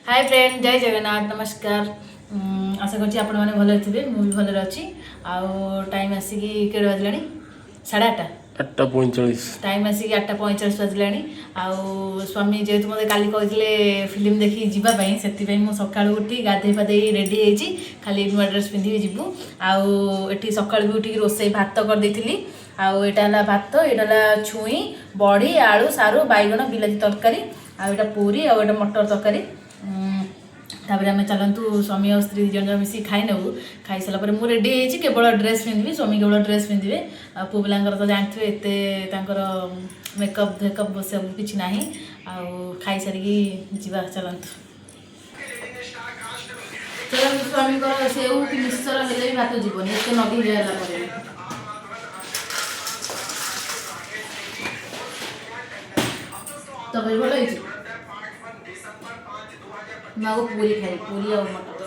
Hi friend जय जगन्नाथ नमस्कार। आशा करছি ଆପଣମାନେ ଭଲରେ ଥିବେ। ମୁଁ ବି ଭଲରେ ଅଛି। ଆଉ ଟାଇମ୍ ଆସିକି କେଡ଼େ ବାଜିଲାଣି 8:30 8:45 टाइम आसिक 8:45 बाजिलानी। आउ स्वामी जेहेतु मत काली कहते फिल्म देखी जावाई से सका उठी गाधे पाधे रेडी होती खाली नुआ ड्रेस पिंधि जीवु। आठी सका भी उठिक रोसे भात करदे आईटा भात यहाँ छुई बड़ी आलू सारू बैगण बिलाती तरकारी आईटा पूरी आईटा मटर तरकारी। तापर आम चलतु स्वामी और स्त्री जन मिसी खाई नबू। खाई सारा मुझे रेडी होती केवल ड्रेस पिंधि स्वामी केवल ड्रेस पिंधे। पुओ पिला तो जानते एत मेकअप फेकअप सब किसी ना खाई सारिकी जा चलतु चलतु स्वामी सेऊ कि मिश्र हेल्ले भी भात जीवन एत नदी जाएगा तब भल मैं पूरी खाई पूरी और मटर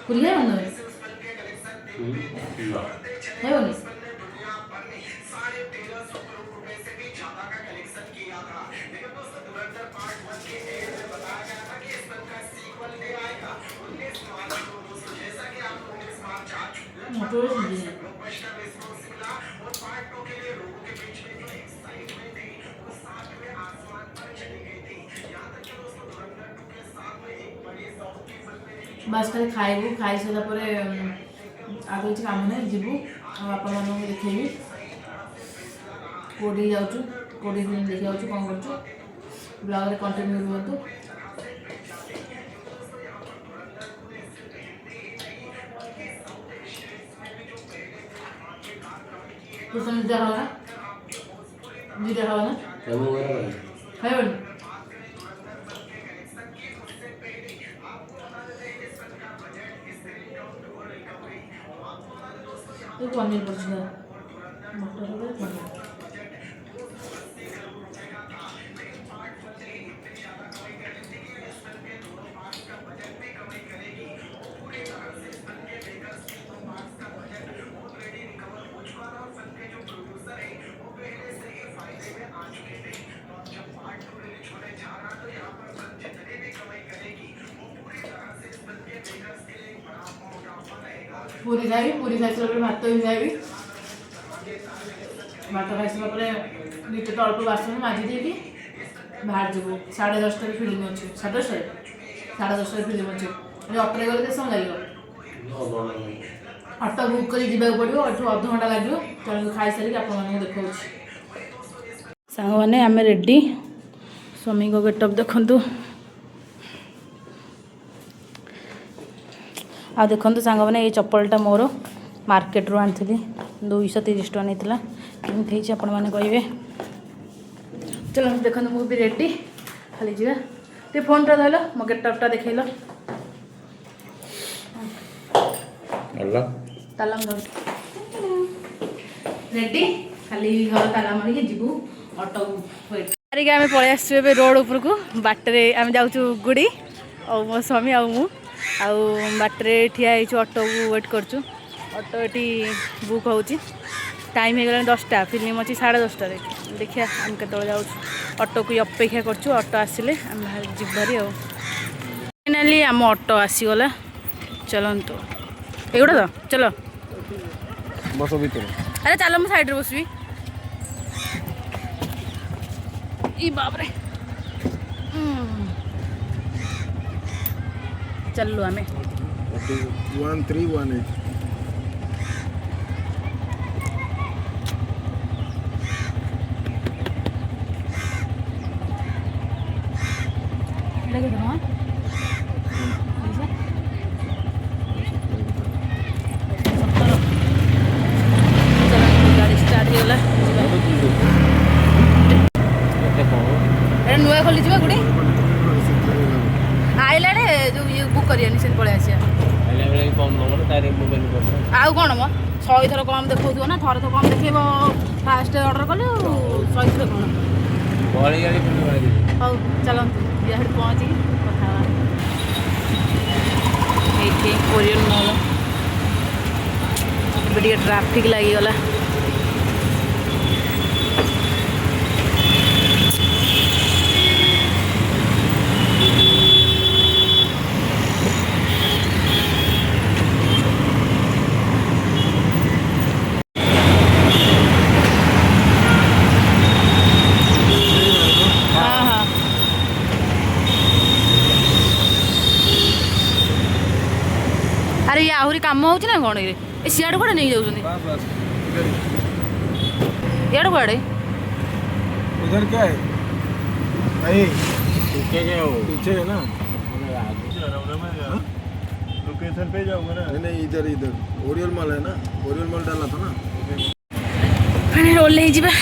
पूरी है बंद है बोली मटर बस खाली खाइबू खाई सारा आगे किसी काम ना जीवु आप देखेबी कोडी जाऊँ कोडी फिल्म देखी जाऊँ कौन कर ब्लॉग रे कंटिन्यू रुहतु। तुम निद्रा खाओ ना निद्रा खाओ ना खाइबनी तो पनीर पड़छ मटर पनीर पूरी खाई पूरी खाई सारा भात भी खाइबी भात खाई सारा नीचे तो अल्प बासन माजी देवी बाहर जीवु 10:30 फिल्म अच्छे 10:30 10:30 फिल्म अच्छे अटो गले के समय लगे अटो बुक कर पड़ो अध घंटा लगे चलो खाई सारिक आप देखा सांग मैंने आम रेडी स्वामी को गेटअप देखु आ देखो सांग मैंने ये चप्पलटा मोर मार्केट रू आनी 230 टका नहीं केमती आपण मैंने कहे चलो देखो मुझे भी रेडी खाली जा टे फोन टा धरल मो गेटअपटा देखल ताला रेडी खाली घर ताला मारिक जीवु ऑटो वेट मारिक आम पलि आसु रोड उपरकू बाटर आम जाऊँ गुड़ी और मो स्वामी आउ बाटरे ठिया ऑटो को वेट करचु ऑटो ये बुक हो टाइम हो गला 10टा फिल्म अच्छी 10:30 देखिए आम के जाऊँ ऑटो को अपेक्षा करचु ऑटो आसिले आम जीवारी फाइनाली आम ऑटो आसीगला चलतु एगुड़ा तो चलो बस भीतर अरे चलो मुझे साइड बसबी बाप रे चलू आम 1318 गाड़ी स्टार्ट होगा नुआ खोली जा गुड़ी आइला जो ये बुक करियानी से पलि आसिया आउ कौन मो 100 थर कम देखो ना थर तो कम देखेब फास्ट ऑर्डर कले 100 थर कौन हौ चलतु ये पहुँची कथा कोरियन मॉल ट्राफिक लगिगला आहुरी काम होଉଛି ना कौन ये सियाड़ कुआडे नहीं जाउछन्ती याड़ कुआडे उधर क्या है भाई क्या हो पीछे है ना लोकेशन पे जाऊंगा ना नहीं इधर इधर ओरियल मॉल है ना ओरियल मॉल डालना था ना मैंने रोल ले जीबा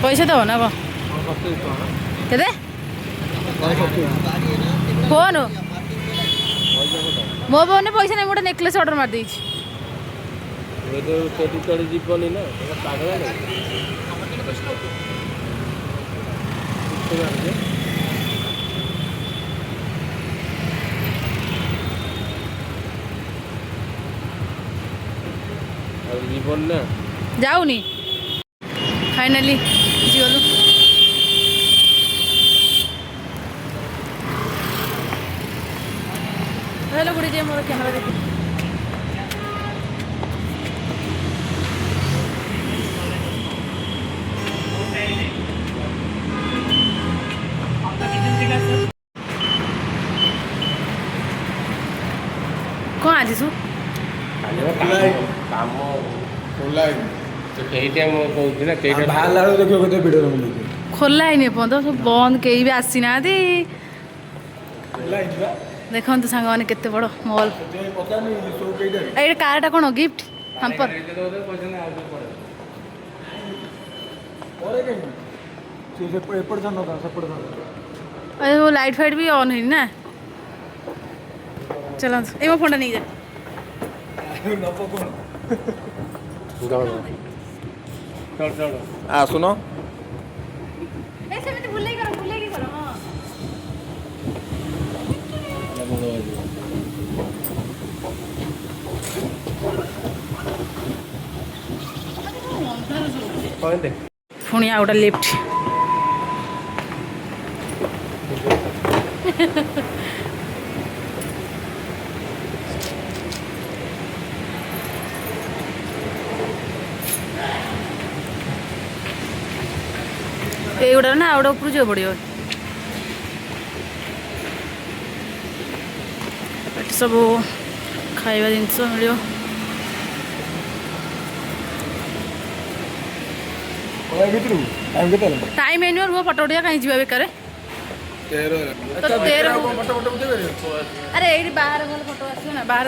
पैसा दो ना केते फोन मो फोन पैसा नहीं गोटे नेकलेस ऑर्डर मार देछि जीवनी ना पागल जीवन ना जाऊनी फाइनली जीवलु हेलो गुडी जे मोर कैमरा देखि कौन आज सु काम ऑनलाइन तो कई टाइम कहउछि ना कई टाइम बाहर लालो देखियो केते वीडियो में खोला ही नहीं पहुंच सब बंद कई भी आसी ना दी लाइन बा देखो तो सांग माने केते बड़ मॉल पता नहीं सो केइटा ए कारटा कोन गिफ्ट हमपर और के से एपड़ जानो था सपड़ जानो अरे वो लाइट फाइट भी ऑन है ना चलो ए मो फोन नहीं जा न पकोन चल चल आ सुनो ऐसे में तो भूल ही करो हां पुणी आ गोटे लिफ्ट एगुड़ा ना आउट ऊपर जो पड़ो सब खाଇବା ଜିନିଷ ମିଳିବ टाइम है नुआ फोटो उठा कहीं जा बेकार अरे ये बाहर गल फोटो आस ना बाहर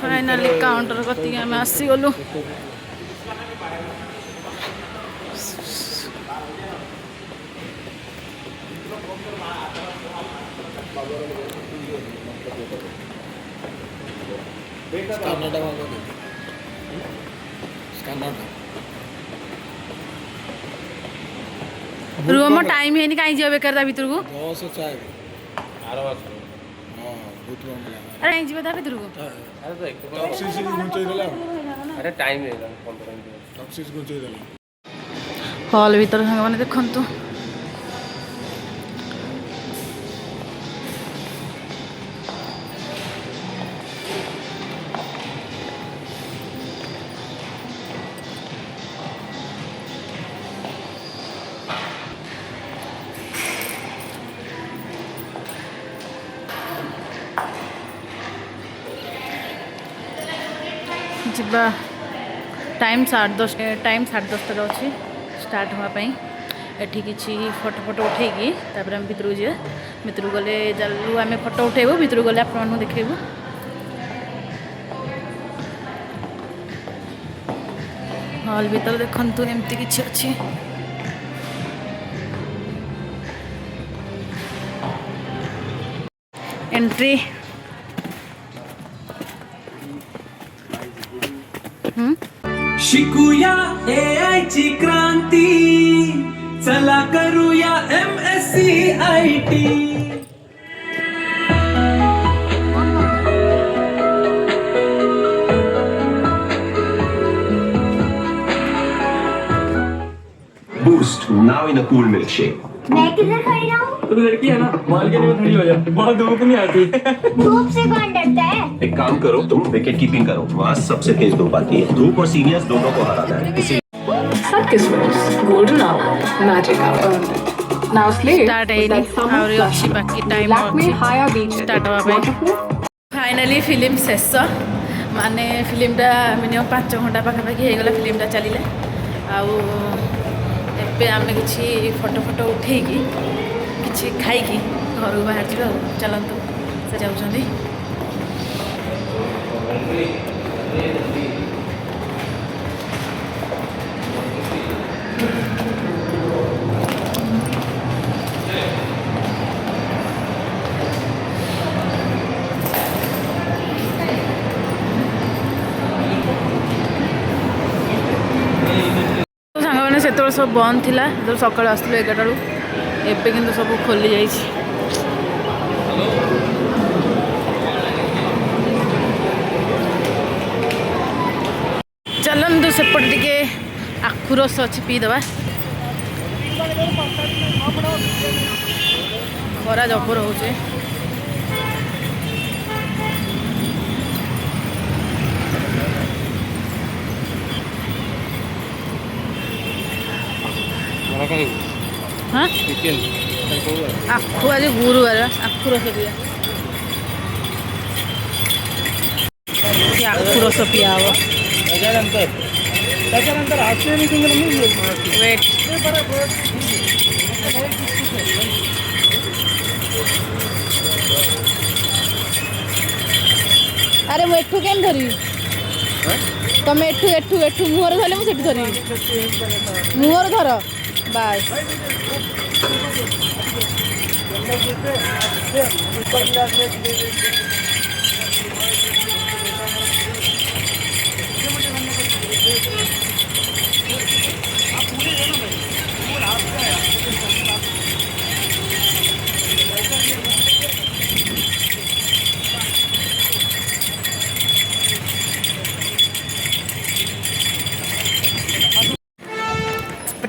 फाइनाली काउंटर कति आम आसीगलु रूम टाइम है कहीं जा बेकार भीतर को अरे जी भीतर को अरे टाइम हॉल भीतर सांग मैंने देखु ଯିବା टाइम 10:30 अच्छी स्टार्ट होगापाई एठी किसी फोटो फोटो उठेकी तापर आम भितर जा भितर गले जल्लू आम फोटो उठेबू भितर गले आपन देखू हॉल भीतर देखु एमती किसी अच्छी एंट्री शिकूया AI ची क्रांती चला करूया MSc IT Boost now in a cool milkshake. मैं किधर खड़ी रहूं? तो लड़की है ना बालकनी में खड़ी हो जा वहाँ धूप नहीं आती धूप से कौन डरता है? एक काम करो तुम विकेट कीपिंग करो वहाँ सबसे तेज धूप आती है धूप और सीनियर्स दोनों को हराना है Sunkist Films, Golden Hour, Magic Hour. Now Slade Start with that summer ଆହୁରି flush. ଅଛି ବାକି ଟାଇମ୍ Lakme ଅଛି Haya Beach. ଷ୍ଟାର୍ଟ ହେବା ପାଇଁ। ଫାଇନାଲି ଫିଲ୍ମ ଶେଷ ମାନେ ଫିଲ୍ମଟା ମିନିମମ୍ 5 ଘଣ୍ଟା ପାଖାପାଖି ହେଇଗଲା ଫିଲ୍ମଟା ଚାଲିଲା ଆଉ ଏବେ ଆମେ କିଛି ଫଟୋ ଉଠେଇକି କିଛି ଖାଇକି ଘରକୁ ବାହାରିଯିବା ଆଉ ଚାଲନ୍ତୁ ସେ ଯାଉଛନ୍ତି। ସାଙ୍ଗମାନେ ସେତେବେଳେ ସବୁ ବନ୍ଦ ଥିଲା ଯେତେବେଳେ ସକାଳୁ ଆସିଥିଲୁ 11ଟା ବେଳୁ ଏବେ କିନ୍ତୁ ସବୁ ଖୋଲି ଯାଇଛି। ଚାଲନ୍ତୁ ସେପଟେ ଟିକେ ଆଖୁ ରସ ଅଛି ପିଇଦେବା। ଖରା ଜବର ହଉଛି। हाँ आखु आज गुरुवार आखु रस पिया आखु रस पिया हम वेट अरे मुझे एठू केम धरी तुम एठू एठू एठू मुहर धरले मुझे धरी मुहर धर बाय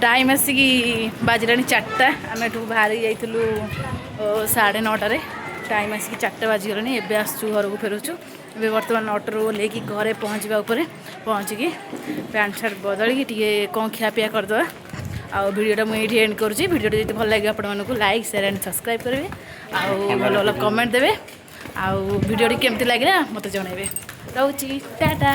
टाइम आसिकी बाजला 4टा आम एठू बाहर जाइलु 9:30 टाइम आसिकी 4टा बाजिगला एवं आसचु घर को फेरुचु ए बर्तमान ऑटो लेकिन घरे पहुँचवा पहुँचिकी पैंट सार्ट बदल टी कौन खियापिया करदे आउ वीडियोटा मुझे एंड करुँची। वीडियोटा जो भल लगे आपण मानक लाइक शेयर एंड सब्सक्राइब करेंगे आउ भल भल कमेंट देवे आउ वीडियोटी केमती लगे मत जनइबे। रोची टाटा।